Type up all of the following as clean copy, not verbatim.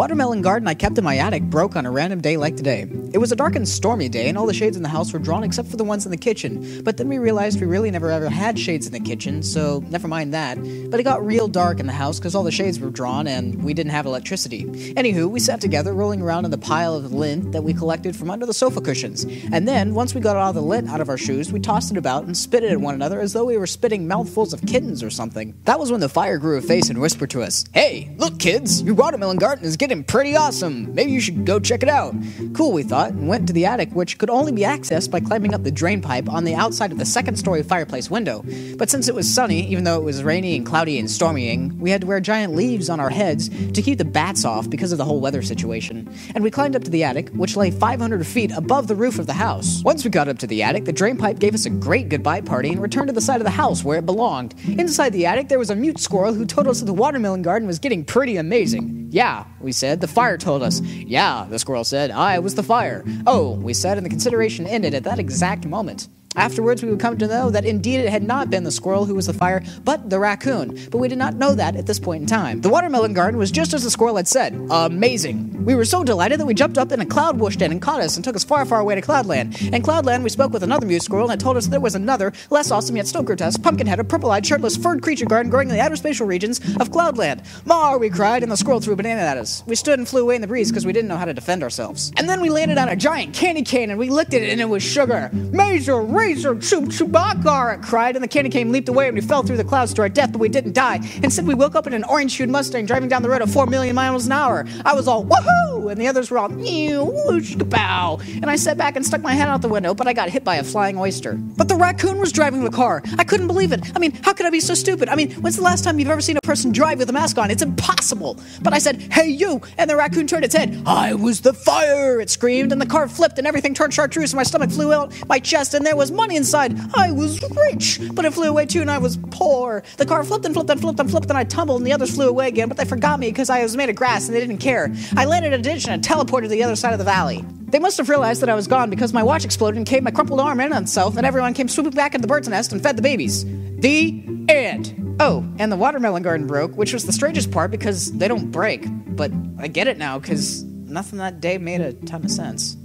watermelon garden I kept in my attic broke on a random day like today. It was a dark and stormy day, and all the shades in the house were drawn except for the ones in the kitchen. But then we realized we really never ever had shades in the kitchen, so never mind that. But it got real dark in the house because all the shades were drawn and we didn't have electricity. Anywho, we sat together rolling around in the pile of lint that we collected from under the sofa cushions. And then, once we got all the lint out of our shoes, we tossed it about and spit it at one another as though we were spitting mouthfuls of kittens or something. That was when the fire grew a face and whispered to us, "Hey, look kids, your watermelon garden is getting pretty awesome. Maybe you should go check it out." Cool, we thought, and went to the attic, which could only be accessed by climbing up the drain pipe on the outside of the second-story fireplace window. But since it was sunny, even though it was rainy and cloudy and stormying, we had to wear giant leaves on our heads to keep the bats off because of the whole weather situation. And we climbed up to the attic, which lay 500 feet above the roof of the house. Once we got up to the attic, the drain pipe gave us a great goodbye party and returned to the side of the house where it belonged. Inside the attic, there was a mute squirrel who told us that the watermelon garden was getting pretty amazing. "Yeah," we said. "The fire told us." "Yeah," the squirrel said. "I was the fire." "Oh," we said, and the consideration ended at that exact moment. Afterwards, we would come to know that indeed it had not been the squirrel who was the fire, but the raccoon. But we did not know that at this point in time. The watermelon garden was just as the squirrel had said. Amazing. We were so delighted that we jumped up and a cloud whooshed in and caught us and took us far, far away to Cloudland. In Cloudland, we spoke with another mute squirrel and it told us there was another, less awesome yet still grotesque, pumpkin-headed, purple-eyed, shirtless, furred creature garden growing in the outer spatial regions of Cloudland. "Mar!" we cried, and the squirrel threw a banana at us. We stood and flew away in the breeze because we didn't know how to defend ourselves. And then we landed on a giant candy cane and we licked it and it was sugar. "Major, razor, Chewbacca!" it cried, and the candy cane leaped away and we fell through the clouds to our death, but we didn't die. Instead, we woke up in an orange-hued Mustang driving down the road at 4 million miles an hour. I was all, "Woohoo!" and the others were all, "Meow, whoosh, kapow." And I sat back and stuck my head out the window, but I got hit by a flying oyster. But the raccoon was driving the car. I couldn't believe it. I mean, how could I be so stupid? I mean, when's the last time you've ever seen a person drive with a mask on? It's impossible. But I said, "Hey, you," and the raccoon turned its head. "I was the fire," it screamed, and the car flipped and everything turned chartreuse and my stomach flew out my chest and there was money inside. I was rich, but it flew away too and I was poor. The car flipped and flipped and flipped and flipped and I tumbled and the others flew away again, but they forgot me because I was made of grass and they didn't care. I landed in a ditch and teleported to the other side of the valley. They must have realized that I was gone because my watch exploded and caved my crumpled arm in on itself and everyone came swooping back into the bird's nest and fed the babies. The end. Oh, and the watermelon garden broke, which was the strangest part because they don't break. But I get it now because nothing that day made a ton of sense.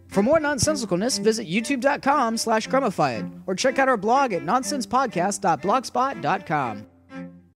For more nonsensicalness, visit youtube.com/Crumifyit or check out our blog at nonsensepodcast.blogspot.com.